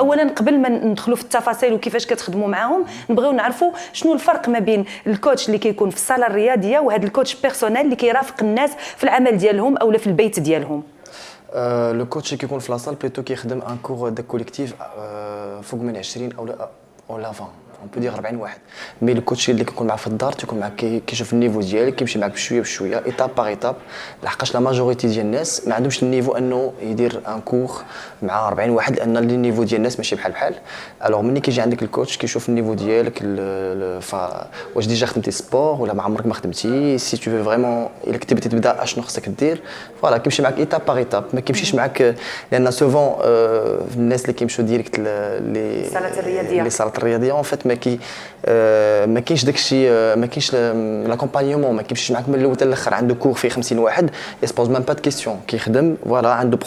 اولا قبل ما ندخلوا في التفاصيل وكيفاش كتخدموا معاهم نبغيو نعرفوا شنو الفرق ما بين الكوتش اللي كيكون في الصاله الرياضيه وهذا الكوتش بيرسونيل اللي كيرافق الناس في العمل ديالهم اولا في البيت ديالهم. لو كوتش كيكون في لاصال بلوتو كيخدم ان كور دو كوليكتيف فوق من 20 او لا 20 on peut dire 40 واحد. مي الكوتش اللي كيكون معاه في الدار تيكون معاك كيشوف النيفو ديالك كيمشي معاك بشويه بشويه ايتاب باغ ايتاب لحقاش لا ماجوريتي ديال الناس ما عندهمش النيفو انه يدير ان كور مع 40 واحد لان النيفو ديال الناس ماشي بحال الوغ ملي كيجي عندك الكوتش كيشوف النيفو ديالك واش ديجا خدمتي سبور ولا ما عمرك ما خدمتي سي تو في فريمون الا كنتي بغيتي تبدا اشنو خصك دير فوالا كيمشي معاك ايتاب باغ ايتاب ما كيمشيش معاك لان سوفون الناس اللي كيمشيو ديريكت لي صالات الرياضيه اون فيت ما كاينش داكشي ما كاينش لاكومبانيومون ما كيمشيش معاك من الاول حتى الاخر عنده كور فيه 50 واحد يسبوز ميم با دو كيسيون كيخدم فوالا عنده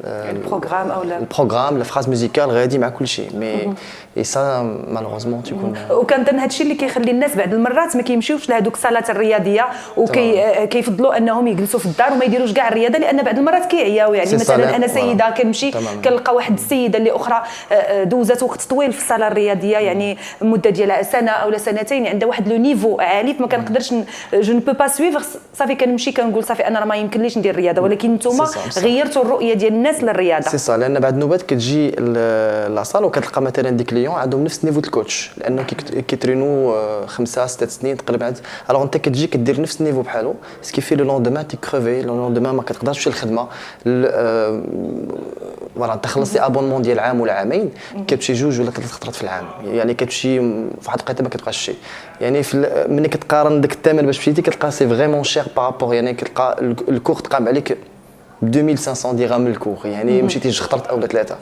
البروغرام او البروغرام لا فراز ميوزيكال غادي مع كل شيء مي اي سا مالوغوزمون تيكون وكنظن هذا الشيء اللي كيخلي الناس بعض المرات ما كيمشيوش لهذوك الصالات الرياضيه وكيفضلوا انهم يجلسوا في الدار وما يديروش كاع الرياضه لان بعض المرات كيعياو يعني مثلا انا سيده كنمشي كنلقى واحد السيده اللي اخرى دوزات وقت طويل في الصاله الرياضيه يعني مده ديالها سنه او سنتين عندها واحد لو نيفو عالي فما كنقدرش جو نو بو با سويفر صافي كنمشي كنقول صافي انا راه ما يمكنليش ندير الرياضه ولكن نتوما غيرتوا الرؤيه ديال الناس للرياضه سي صا لان بعد النوبات كتجي لاصال وكتلقى مثلا دي كليون عندهم نفس نيفو الكوتش لانه كيترينو 5 6 سنين تقريبا الوغ انت كتجي كدير نفس النيفو بحالو سكي في لو لوندومان تي كروفي لو لوندومان ما كتقدرش تمشي للخدمه فوالا انت خلصتي ابونمون ديال عام ولا عامين كتمشي جوج ولا 3 خطرات في العام يعني كتمشي في واحد الوقيته ما كتبقاش شي يعني ملي كتقارن داك الثمن باش مشيتي كتلقى سي فريمون شير بارابور يعني كتلقى الكور تقام عليك 2500 درهم الكور يعني مشيتي جوج خطرات او ثلاثه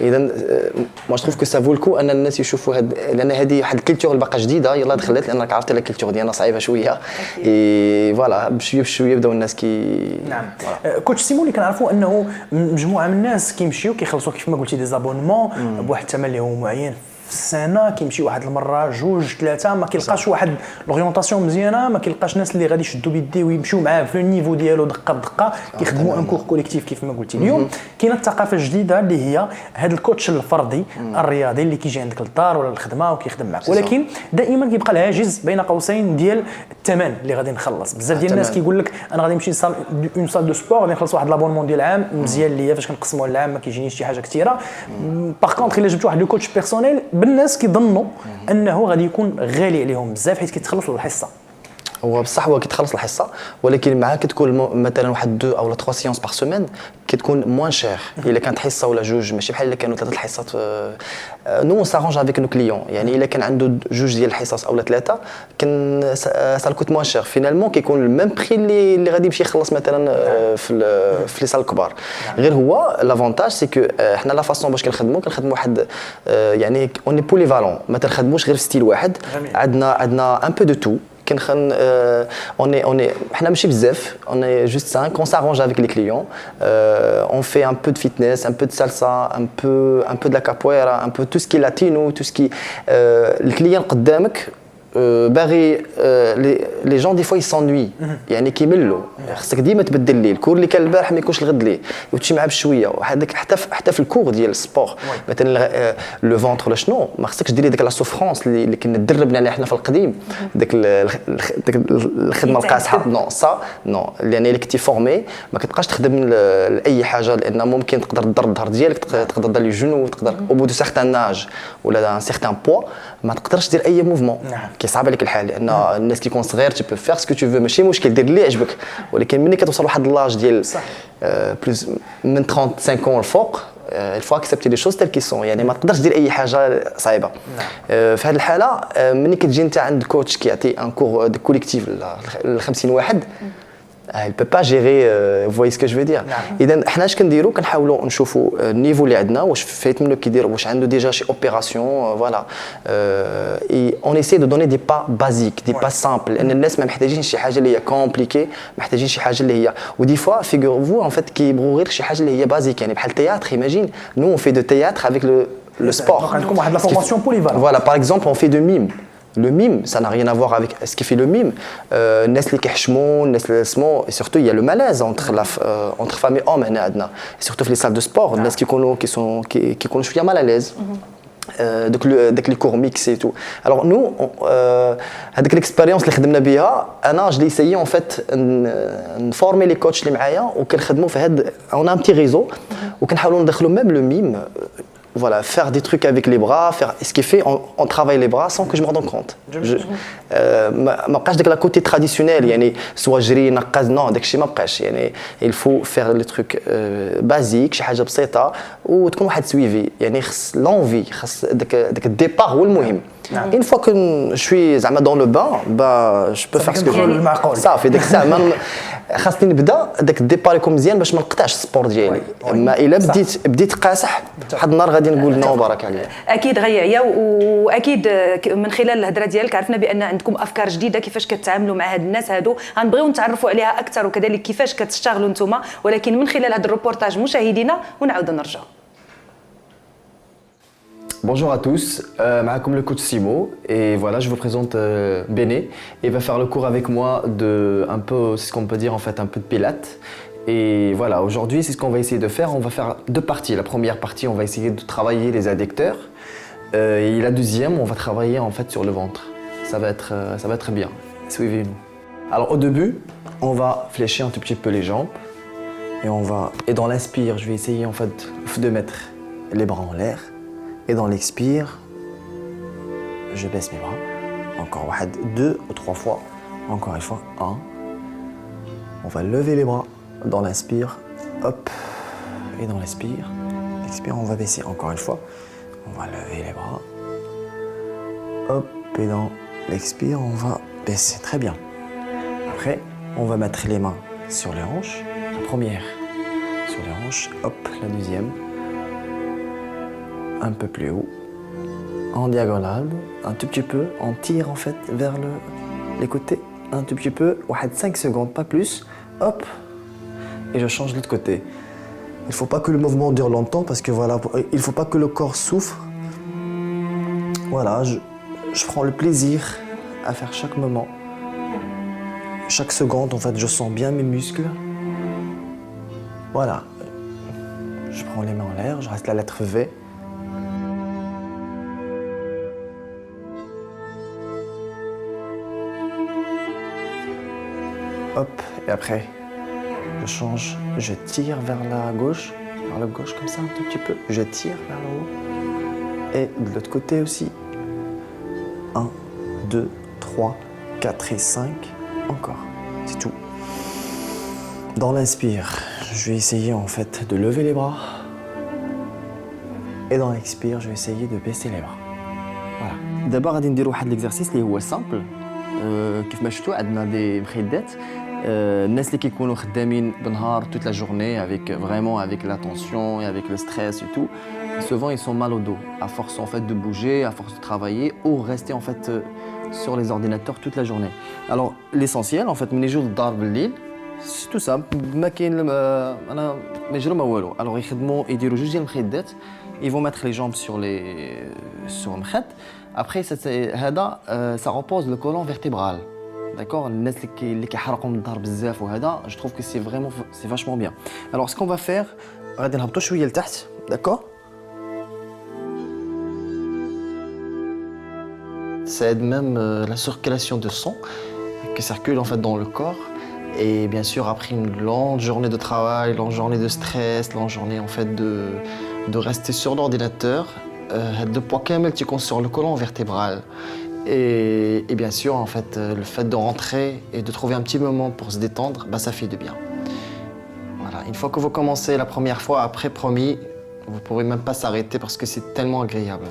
اذا ما تشوف كو سافو الكو ان الناس يشوفوا لان هذه واحد الكولتور اللي باقا جديده يلاه دخلت لان راك عرفتي لا الكولتور ديالنا صعيبه شويه اي فوالا بشويه بشويه بداو الناس نعم كوتش سيمون اللي كنعرفوا انه مجموعه من الناس كيمشيو كيخلصوا كيف ما قلتي دي زابونمون بواحد الثمن اللي هو معين في السنه كيمشي واحد المره جوج ثلاثه ما كيلقاش واحد لورينتاسيون مزيانه ما كيلقاش ناس اللي غادي يشدوا بيديه ويمشيو معاه في النيفو ديالو دقه بدقه كيخدموا ان كور كوليكتيف كيف ما قلتي اليوم كاينه الثقافه الجديده اللي هي هذا الكوتش الفردي الرياضي اللي كيجي عندك للدار ولا الخدمه وكيخدم معك ولكن دائما كيبقى العاجز بين قوسين ديال الثمن اللي غادي نخلص بزاف ديال الناس كيقول لك انا غادي نمشي اون سال دو سبور غادي نخلص واحد لابونمون ديال العام مزيان ليا فاش كنقسموا العام ما كيجينيش شي حاجه كثيره باغ كونطخ الا جبت واحد لو كوتش بيرسونيل بالناس كيظنوا انه غادي يكون غالي عليهم بزاف حيت كيتخلص الحصه هو بصح هو كيتخلص الحصه ولكن معاه كتكون مثلا واحد 2 او 3 سيونس باغ سيمين كتكون موان شير الا كانت حصه ولا جوج ماشي بحال الا كانوا 3 الحصات نو سارونج افيك نو كليون يعني الا كان عنده جوج ديال الحصص او 3 كان سا كوت موان شير فينالمون كيكون الميم بري اللي غادي يمشي يخلص مثلا في لي سال الكبار غير هو لافونتاج سي كو حنا لا فاصون باش كنخدموا واحد يعني اوني بوليفالون ما تنخدموش غير في ستيل واحد عندنا ان بو دو تو كنخن اوني حنا ماشي بزاف اوني جوست 5 on s'arrange avec les clients on fait un peu de fitness un peu de salsa un peu de la capoeira un peu tout ce qui est latino tout ce qui الكليان قدامك باغي لي جون دي فوا يسونوي يعني كيملوا خصك ديما تبدل ليه الكور اللي كان البارح ما يكونش الغد ليه وتمشي معاه بشويه وهذاك حتى في الكور ديال السبور مثلا لو فونتر ولا شنو ما خصكش ديري ديك لا سوفرونس اللي كنا دربنا عليها حنا في القديم ديك الخدمه القاصحه نو سا نو لان الا كنتي فورمي ما كتبقاش تخدم لاي حاجه لان ممكن تقدر تضر الظهر ديالك تقدر دير لي جونو تقدر او بو دو سيغتان اج ولا ان سيغتان بوا ما تقدرش دير اي موفمون كيصعب عليك الحال لان الناس كيكون صغير تي بو فير سكو تو فو ماشي مشكل دير اللي يعجبك ولكن ملي كتوصل لواحد لاج ديال بلوس من 35 الفوق il faut accepter les choses telles qu'elles sont يعني ما تقدرش دير اي حاجه صعيبه في هذه الحاله ملي كتجي انت عند كوتش كيعطي ان كور دو كوليكتيف ل 50 واحد il peut pas gérer vous voyez ce que je veux dire اذا حنا اش كنديروا كنحاولوا نشوفوا النيفو اللي عندنا واش فايت منه كيدير واش عنده ديجا شي اوبيراسيون فوالا اي اون ايسي دو دوني دي با بازيك دي با سامبل لان الناس ما محتاجين شي حاجه اللي هي كومبليكي محتاجين شي حاجه اللي هي ودي فوا فيغور فو ان فيت كيبغوا غير شي حاجه اللي هي بازيك يعني بحال تياتر ايماجين نو اون في دو تياتر افيك لو سبور عندكم واحد لا فورماسيون بوليفالون فوالا باغ اكزومبل اون في دو ميم Le mime, ça n'a rien à voir avec ce qui fait le mime. الناس اللي كيحشموا الناس اللي سمو et surtout il y a le malaise entre femmes et hommes هنا عندنا et surtout في les salles de sport الناس كيكونوا شويه mal à l'aise. داك لي كور ميكس اي تو الوغ نو هذيك ليكسبيريونس اللي خدمنا بها انا جو لي سيي اون فيت نفورمي لي كوتش اللي معايا وكنخدموا في هاد اون ان بتي ريزو وكنحاولوا ندخلوا ميم لو ميم voilà, faire des trucs avec les bras, faire ce qui fait, on travaille les bras sans que je me rende compte. ما بقاش داك لا كوتي تراديسيونيل يعني سوا جري نقز نو داك الشيء ما بقاش يعني il faut faire les trucs basiques شي حاجه بسيطه وتكون واحد سويفي يعني خص لونفي خص داك الديبار هو المهم. Une fois que je suis زعما dans le bain bah je peux faire ce que je veux. صافي ديك الساعه خاصني نبدا داك الديبار يكون مزيان باش ما نقطعش السبور ديالي. اما الا بديت قاصح واحد النهار غادي نقول نو بارك عليك. اكيد غيعيا واكيد من خلال الهضره ديالك عرفنا بان عندكم افكار جديده كيفاش كتعاملوا مع هاد الناس هادو غنبغيو نتعرفوا عليها اكثر وكذلك كيفاش كتشتغلوا نتوما ولكن من خلال هذا الروبورتاج مشاهدينا ونعاودوا نرجعوا. Bonjour à tous, معكم le coach Simo et voilà je vous présente Béné. Il va faire le cours avec moi de un peu, c'est ce qu'on peut dire en fait un peu de pilates. Et voilà, aujourd'hui c'est ce qu'on va essayer de faire. On va faire deux parties. La première partie on va essayer de travailler les adducteurs et la deuxième on va travailler en fait sur le ventre. Ça va être bien. Suivez-nous. Alors au début on va fléchir un tout petit peu les jambes et dans l'inspire je vais essayer en fait de mettre les bras en l'air. Et dans l'expire, je baisse mes bras. Encore deux ou trois fois. Encore une fois, un. On va lever les bras. Dans l'inspire, hop. Et dans l'expire, on va baisser. Encore une fois, on va lever les bras. Hop. Et dans l'expire, on va baisser. Très bien. Après, on va mettre les mains sur les hanches. La première sur les hanches. Hop. La deuxième. Un peu plus haut, en diagonale, un tout petit peu, on tire en fait vers les côtés, un tout petit peu, 5 secondes, pas plus, hop, et je change de l'autre côté. Il ne faut pas que le mouvement dure longtemps parce que voilà, il ne faut pas que le corps souffre. Voilà, je prends le plaisir à faire chaque moment. Chaque seconde, en fait, je sens bien mes muscles. Voilà, je prends les mains en l'air, je reste la lettre V. Hop, et après, je change, je tire vers la gauche comme ça un tout petit peu. Je tire vers le haut. Et de l'autre côté aussi. 1, 2, 3, 4 et 5. Encore, c'est tout. Dans l'inspire, je vais essayer en fait de lever les bras. Et dans l'expire, je vais essayer de baisser les bras. Voilà. D'abord, غادي نديرو واحد l'exercice اللي هو simple. كيف ما شفتوا عندنا دي مخدات الناس اللي كيكونوا خدامين بالنهار toute la journée avec l'attention et avec le stress et tout souvent ils sont mal au dos à force en fait de bouger à force de travailler ou rester en fait sur les ordinateurs toute la journée. Alors l'essentiel en fait من يجوا للدار بالليل c'est tout simple ما كاين انا ما يجرو ما والو. Alors يديروا جوج ديال المخدات ils vont mettre les jambes sur المخد. Après هذا ça repose le colonne vertébrale. D'accord, الناس اللي كيحرقوا من الظهر بزاف وهذا je trouve que c'est vachement bien. Alors ce qu'on va faire غادي نهبطوا شويه لتحت. D'accord, ça aide même la circulation de sang qui circule en fait dans le corps. Et bien sûr après une longue journée de travail, longue journée de stress, longue journée en fait de rester sur l'ordinateur, le poids كامل تيكون sur le colonne vertébral. Et bien sûr, en fait, le fait de rentrer et de trouver un petit moment pour se détendre, bah, ça fait du bien. Voilà. Une fois que vous commencez la première fois, après, promis, vous ne pourrez même pas s'arrêter parce que c'est tellement agréable.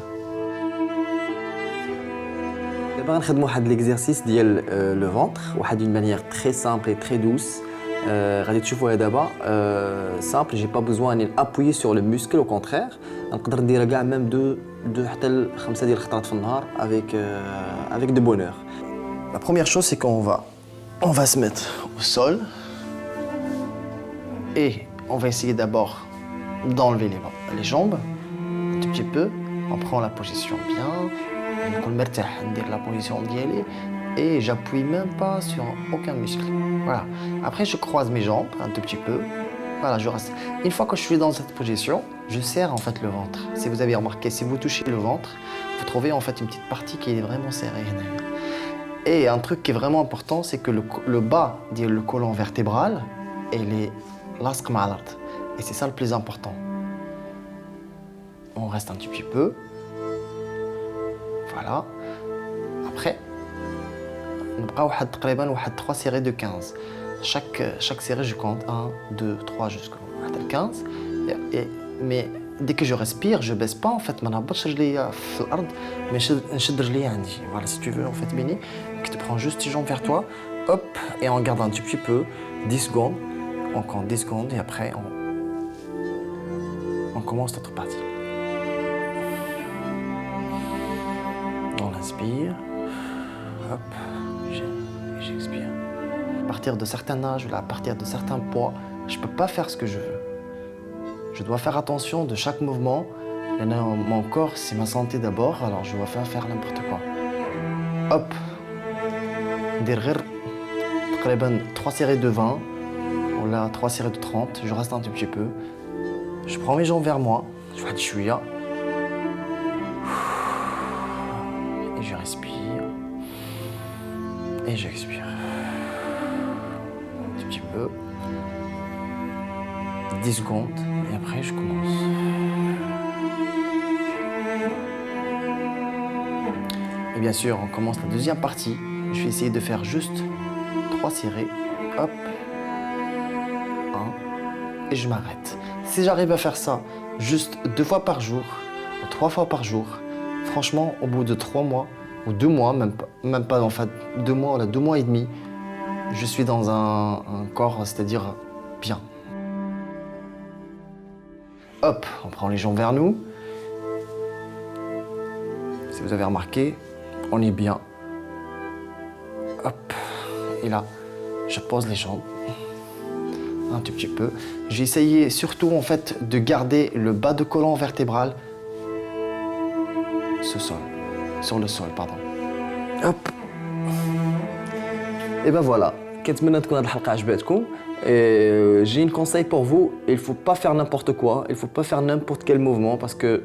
D'abord, on va faire l'exercice de le ventre, d'une manière très simple et très douce. غادي تشوفوا d'abord simple, j'ai pas besoin d'appuyer sur le muscle, au contraire. نقدر نديرها كاع même de حتى 5 ديال الخطرات في النهار avec de bonheur. La première chose c'est qu'on va se mettre au sol et on va essayer d'abord d'enlever les jambes un tout petit peu. On prend la position bien, نكون مرتاح ندير لا بوزيسيون ديالي et j'appuie même pas sur aucun muscle. Voilà. Après je croise mes jambes un tout petit peu. Voilà, je reste. Une fois que je suis dans cette position, je serre en fait le ventre. Si vous avez remarqué, si vous touchez le ventre, vous trouvez en fait une petite partie qui est vraiment serrée. Et un truc qui est vraiment important, c'est que le bas, le côlon vertébral, il est lasq مع الأرض. Et c'est ça le plus important. On reste un petit peu. Voilà. Après, نبقاو واحد تقريبا واحد 3 séries de 15. Chaque série, je compte 1, 2, 3 jusqu'au 15. Mais dès que je respire, je baisse pas en fait. ما نهبطش رجليا في الأرض، mais نشد رجليا عندي. Voilà, si tu veux en fait, Béni, que tu prends juste tes jambes vers toi, hop, et on garde un petit peu, 10 secondes. On compte 10 secondes et après on commence notre partie. On inspire, hop, j'expire. À partir de certain âge, à partir de certains poids, je ne peux pas faire ce que je veux. Je dois faire attention de chaque mouvement. Mon corps, c'est ma santé d'abord, alors je ne dois pas faire n'importe quoi. Hop, derrière, 3 séries de 20, ou là 3 séries de 30, je reste un tout petit peu. Je prends mes jambes vers moi, je fais du chouïa. Et je respire. Et j'expire. Un tout petit peu. 10 secondes. Et après, je commence. Et bien sûr, on commence la deuxième partie. Je vais essayer de faire juste 3 séries. Hop. 1. Et je m'arrête. Si j'arrive à faire ça juste 2 fois par jour, ou 3 fois par jour, franchement, au bout de 3 mois, ou 2 mois, même pas en fait, 2 mois, ou 2 mois et demi, je suis dans un corps, c'est-à-dire bien. Hop, on prend les jambes vers nous. Si vous avez remarqué, on est bien. Hop, et là, je pose les jambes. Un tout petit peu. J'ai essayé surtout en fait de garder le bas de côlon vertébral sur le sol, pardon. Hop. Et ben voilà. كنتمنى تكون هذه الحلقه عجبتكم. J'ai une conseil pour vous, il faut pas faire n'importe quoi, il faut pas faire n'importe quel mouvement parce que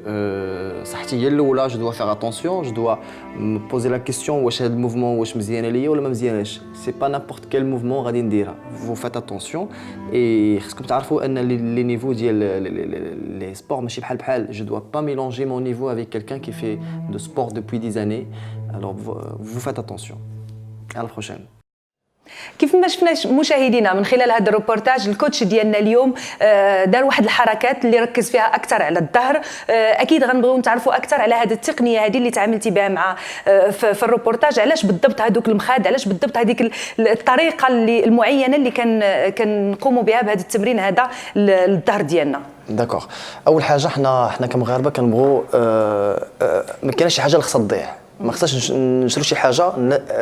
صحتي هي الاولى, je dois faire attention, je dois me poser la question واش هذا الموفمون واش مزيانه ليا ولا ما مزياناش. C'est pas n'importe quel mouvement غادي نديرها. Vous faites attention et خصكم تعرفوا ان les niveaux ديال les sports ماشي بحال je dois pas mélanger mon niveau avec quelqu'un qui fait de sport depuis des années. Alors vous faites attention. À la prochaine. كيف ما شفنا مشاهدينا من خلال هذا الروبورتاج، الكوتش ديالنا اليوم دار واحد الحركات اللي ركز فيها اكثر على الظهر. اكيد غنبغيو نتعرفوا اكثر على هذه التقنيه هذه اللي تعاملتي بها مع في الروبورتاج. علاش بالضبط هذوك المخاد، علاش بالضبط هذيك الطريقه اللي المعينه اللي كنقوموا بها بهذا التمرين هذا للظهر ديالنا؟ داكوغ. اول حاجه حنا كمغاربه كنبغوا ما كاينش شي حاجه اللي خصها تضيع. ما خصناش نشرو شي حاجه.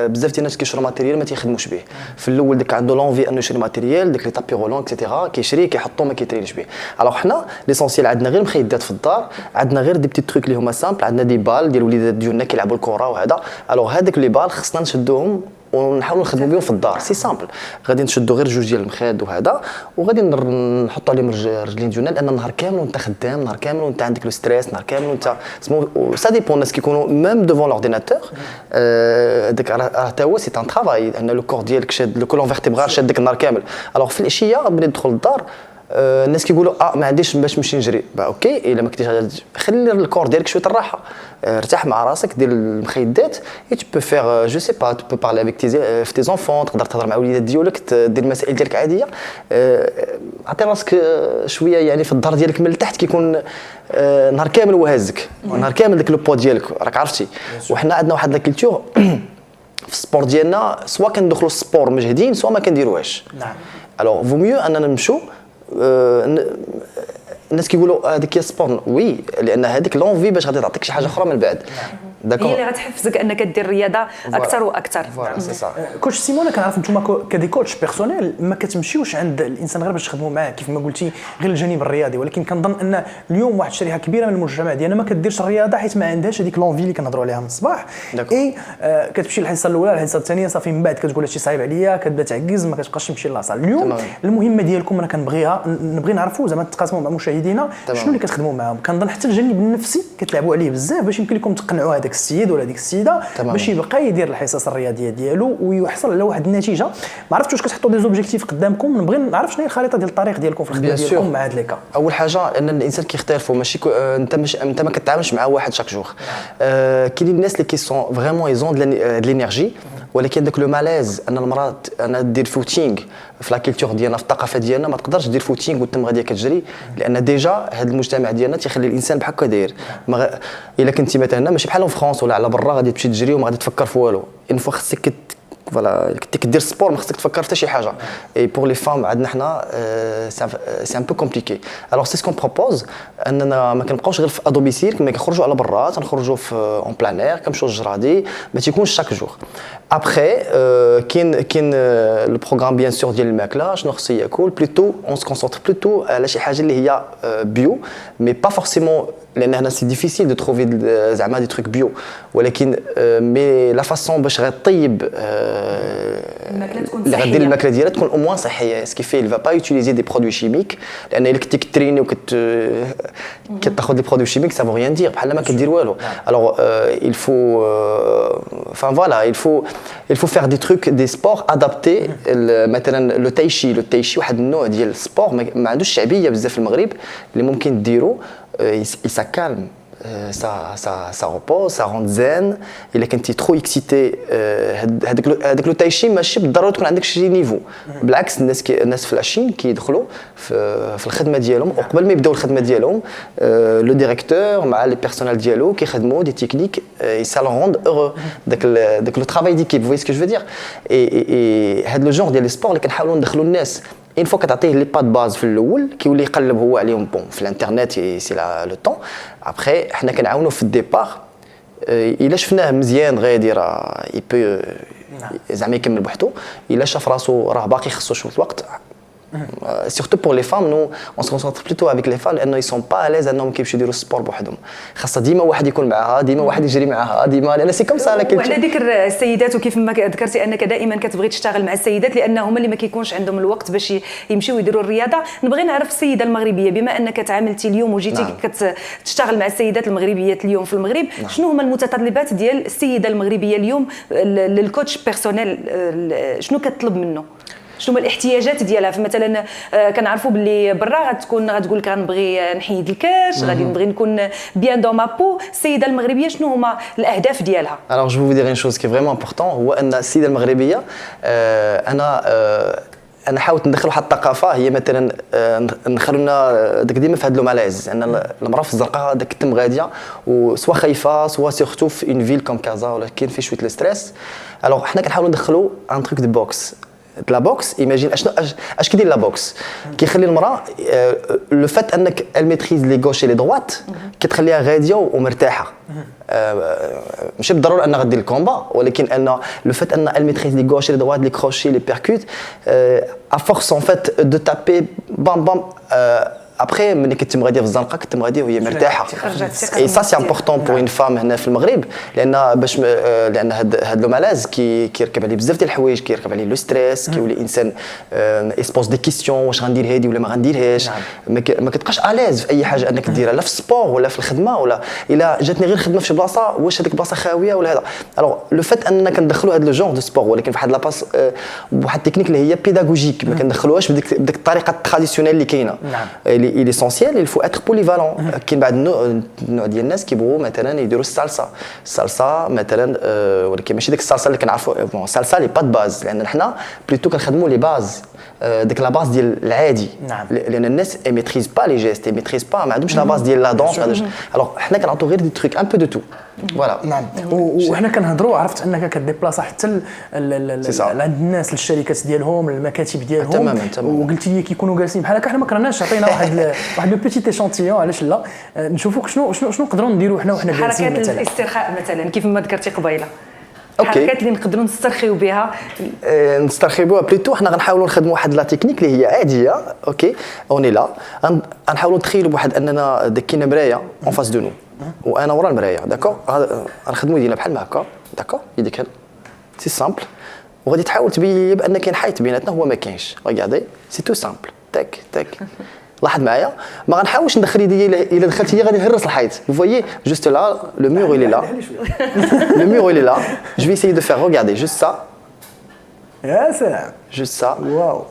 بزاف ديال الناس كيشرو ماتيريال ما تيخدموش به. في الاول داك عنده لونفي انه يشري ماتيريال، داك لي طابي رولون اكسيتيرا كيشري كيحطو ما كيترينش به. الوغ حنا ليسونسيال عندنا غير مخيدات في الدار، عندنا غير دي بتي تروك اللي هما سامبل، عندنا دي بال ديال الوليدات ديالنا كيلعبوا الكره وهذا. الوغ هذاك لي بال خصنا نشدوهم ونحاولوا نخدموا بهم في الدار. سي سامبل، غادي نشدوا غير جوج ديال المخاد وهذا، وغادي نحطوا عليهم رجلين ديالنا، لان النهار كامل وانت خدام، نهار كامل وانت عندك لو ستريس، نهار كامل وانت سا ديبون. الناس كيكونوا ميم دوفون لورديناتور داك راه حتى هو سي ان ترافاي، ان لو كور ديالك شاد لو كولون فيرتيبرال شاد ديك النهار كامل. الوغ في العشيه بلي تدخل للدار الناس كيقولوا ما عنديش باش نمشي نجري. اوكي، الا ما كنتيش خلي الكور ديالك شويه الراحه، ارتاح مع راسك، دير المخيدات. اي تو بو فيغ جو سي با، تو بو بارلي افيك تي زونفون، تقدر تهضر مع وليدات ديالك، دير المسائل ديالك عاديه. عطي راسك شويه يعني في الدار ديالك من التحت، كيكون نهار كامل هو هازك، نهار كامل داك لو بوا ديالك راك عرفتي. وحنا عندنا واحد لا كولتور في السبور ديالنا، سوا كندخلوا السبور مجهدين سوا ما كنديروهاش. نعم. الوغ فو ميو اننا نمشوا. الناس كيقولوا هذيك هي سبور، وي، لان هذيك لونفي باش غادي تعطيك شي حاجه اخرى من بعد. هي اللي غتحفزك انك دير الرياضه اكثر واكثر. فوالا سي صح. كوتش سيمون انا كنعرف نتوما كدي كوتش بيرسونيل ما كتمشيوش عند الانسان غير باش تخدموا معاه كيف ما قلتي غير الجانب الرياضي، ولكن كنظن ان اليوم واحد الشريحه كبيره من المجتمع ديالنا ما كديرش الرياضه حيت ما عندهاش هذيك لونفي اللي كنهضروا عليها من الصباح. اي كتمشي الحصه الاولى الحصه الثانيه صافي من بعد كتقول هادشي صعيب عليا، كتبدا تعكز ما كتبقاش تمشي لاصال. اليوم المهمه ديالكم انا نبغي نعرفوا زعما تقاسموا مع مشاهدينا شنو اللي كتخدموا معاهم. كنظن حتى الجانب النفسي كتلعبوا عليه بزاف باش يمكن لكم تقنعوا هذاك السيد ولا هذيك السيده باش يبقى يدير الحصص الرياضيه ديالو ويحصل على واحد النتيجه. ما عرفتش واش كتحطوا دي زوبجيكتيف قدامكم، نبغي نعرف شنو هي الخريطه ديال الطريق ديالكم في الخدمه ديالكم مع هاد ليكا. اول حاجه ان الانسان كيختلفوا ماشي انت ما كتعاملش مع واحد شاك جور. كاينين الناس اللي كيسون فريمون ايزون دو لينيرجي، ولكن داك لو مالاز ان المراه انا دير فوتينغ في لا كولتور ديالنا في الثقافه ديالنا ما تقدرش دير فوتينغ وانت غاديه كتجري، لان ديجا هذا المجتمع ديالنا تيخلي الانسان بحال هكا داير. الا كنتي مثلا ماشي بحال في فرنسا ولا على برا غادي تمشي تجري وما غادي تفكر في والو، اون فوا خصك فوالا كنتي كدير سبور ما خصك تفكر حتى شي حاجه. اي بور لي فام عندنا حنا سي ان بو كومبليكي. الوغ سي سكون بروبوز اننا ما كنبقاوش غير في ادوميسيل، كما كنخرجوا على برا تنخرجوا في اون بلان اير كنمشيو للجرادي، ما تيكونش شاك جور. ابخي كاين لو بروغرام بيان سور ديال الماكله شنو خصو ياكل بلوتو اون سو كونسونطر بلوتو على شي حاجه اللي هي بيو مي با فورسيمون لان هنا سي ديفيسيل دو تروفي زعما دي تروك بيو، ولكن مي لا فاسون باش غطيب الماكله تكون اللي غدير الماكله ديالها تكون او موان صحيه. سكي في il va pas utiliser des produits chimiques لان الا كنتي كتريني كتاخذ دي برودوي شيميك سا فو ريان دير بحال ما كدير والو. الوغ il faut enfin voilà il faut faire des trucs des sports adaptés. مثلا لو تايشي واحد النوع ديال السبور ما عندوش شعبيه بزاف في المغرب اللي ممكن ديرو ça calme, ça repose, ça rend zen. الا كنتي ترو اكسيتي هذاك لو تايشي ماشي بالضروره تكون عندك شي نيفو. بالعكس الناس في الاشين كيدخلوا في الخدمه ديالهم وقبل ما يبداو الخدمه ديالهم لو ديريكتور مع لي بيرسونيل ديالو كيخدموا دي تكنيك سا لون روند اورو داك لو ترافاي ديكيب. فوي سكو جو فو دير. اي هذا لو جونغ ديال لي سبور اللي كنحاولوا ندخلوا الناس اون فوا كتعطيه لي با باز في الاول كيولي يقلب هو عليهم بون في الانترنت سي لو طون. ابخي حنا كنعاونوا في الديبار الا شفناه مزيان غادي راه يبو زعما يكمل بوحدو، الا شاف راسو راه باقي خصو شويه الوقت. Surtout pour les femmes, nous on se concentre plutôt avec les femmes لأنه ils sont pas à l'aise أنهم كيمشيو يديروا السبور بوحدهم. خاصة ديما واحد يكون معاها، ديما واحد يجري معاها، ديما لأن سي كوم سا. وعلى ذكر السيدات وكيف ما ذكرتي أنك دائما كتبغي تشتغل مع السيدات لأن هما اللي ما كيكونش عندهم الوقت باش يمشيو يديروا الرياضة. نبغي نعرف السيدة المغربية بما أنك تعاملتي اليوم وجيتي كتشتغل مع السيدات المغربيات اليوم في المغرب، شنو هما المتطلبات ديال السيدة المغربية اليوم للكوتش بيرسونيل؟ شنو كتطلب منه؟ شنو هما الاحتياجات ديالها؟ فمثلا كنعرفوا باللي برا غتقول لك غنبغي نحيد الكاش، غادي نبغي نكون بيان دون ما بو. السيده المغربيه شنو هما الاهداف ديالها؟ Alors je vais vous dire une chose qui est vraiment important هو ان السيده المغربيه انا حاولت ندخل واحد الثقافه هي مثلا نخلونا داك ديما في هذا لو مالاز ان المراه في الزرقاء داك التم غاديه وسوا خايفه سوا سورتو في اون فيل كوم كازا ولا كاين فيه شويه لو ستريس. الوغ حنا كنحاولوا ندخلوا ان تروك دو بوكس. لا بوكس ايماجين اش كيدير لا بوكس كيخلي المراه لو فات انك الميتريز لي غوش لي دروات كتخليها غاديه ومرتاحه. ماشي بالضروره ان غدير الكومبا ولكن ان لو فات ان الميتريز لي غوش لي دروات لي كروشي لي بيركوت ا فورس ان فات دو تابي بام بام. ابخي ملي كنتم غاديه في الزنقه كنتم غاديه وهي مرتاحه. اي سا سي امبورطون بور اون فام هنا في المغرب لان هاد لو مالاز كيركب عليه بزاف ديال الحوايج، كيركب عليه لو ستريس، كيولي انسان اسبوز دي كيستيون واش غندير هادي ولا ما غنديرهاش. ما كتبقاش اليز في اي حاجه انك ديرها لا في السبور ولا في الخدمه ولا الا جاتني غير خدمه في شي بلاصه واش هذيك البلاصه خاويه ولا هذا. الوغ لو فات اننا كندخلوا هذا لو جونغ دو سبور ولكن فواحد لاباس بواحد التكنيك اللي هي بيداغوجيك ما كندخلوهاش بديك الطريقه التراديسيونيل اللي كاينه. il est essentiel il faut être polyvalent. كاين بعض النوع ديال الناس كيبغوا مثلا يديروا الصلصه مثلا ولكن ماشي ديك الصلصه اللي كنعرفوا بون الصلصه لي با باز لان حنا بلوتو كنخدموا لي باز ديك لا باز ديال العادي. لان الناس ميتريز با لي جيست ميتريز با ما عندهمش لا باز ديال لا دونس. الوغ حنا كنعطيو غير دي تروك ان بو دو تو فوالا. نعم. وحنا كنهضروا، عرفت انك كديبلاصا حتى عند الناس للشركات ديالهم، للمكاتب ديالهم. تماما. وقلتي لي كيكونوا جالسين بحال هكا، حنا ما كرهناش، عطينا واحد لو بيتي ايشانتيون، علاش لا نشوفوك شنو نقدروا نديروا حنا وحنا جالسين حركات مثلا. الاسترخاء مثلا كيف ما ذكرتي قبيله. أوكي. حركات اللي نقدروا نسترخيو بها. نسترخيو بلوتو. حنا غنحاولوا نخدموا واحد لا تكنيك اللي هي عاديه. اوكي اوني لا غنحاولوا نتخيلوا بواحد اننا كاينه مرايه اون فاس دو نو وانا ورا المرايه. داكور غنخدموا يدينا بحال ما هكا. داكور يديك سي سامبل. وغادي تحاول تبين بان كاين حيط بيناتنا هو ما كاينش. ريغاردي سي تو سامبل. تاك تاك. لاحظ معايا ما غنحاولش ندخل يدي الا دخلت هي غادي نهرس الحيط. Vous voyez juste là le mur il est là. Le mur il est là. Je vais essayer de faire regarder juste ça. يا سلام. Juste ça. واو.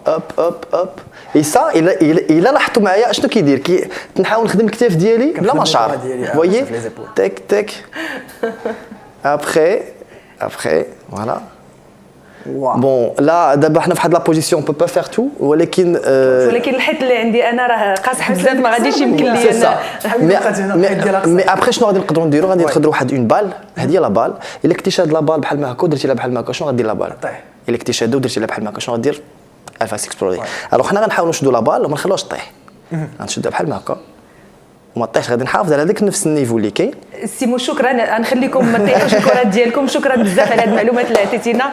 hop. Et ça il a لاحظتوا معايا شنو كيدير نحاول نخدم الكتاف ديالي بلا ما نشعر. Vous voyez tac. Après voilà. بون لا دابا حنا في واحد لا بوزيسيون بو با فير تو ولكن الحيط اللي عندي انا راه قاصح بزاف ما غاديش يمكن لي انا مي ابخي شنو غادي نقدروا نديروا غادي نقدروا واحد اون بال. هذه لا بال الا كنتي شاد لا بال بحال ما هكا ودرتي لها بحال ما هكا شنو غدير لا بال؟ الا كنتي شاده ودرتي لها بحال ما هكا شنو غدير؟ الفا سيكسبلوري. الوغ حنا غنحاولوا نشدوا لا بال وما نخلوهاش طيح. غنشدها بحال ما هكا وما طيحش. غادي نحافظ على ذاك نفس النيفو اللي كاين. سيمو شكرا، نخليكم ما تطيحوش الكرات ديالكم. شكرا بزاف على هذه المعلومات اللي عطيتينا.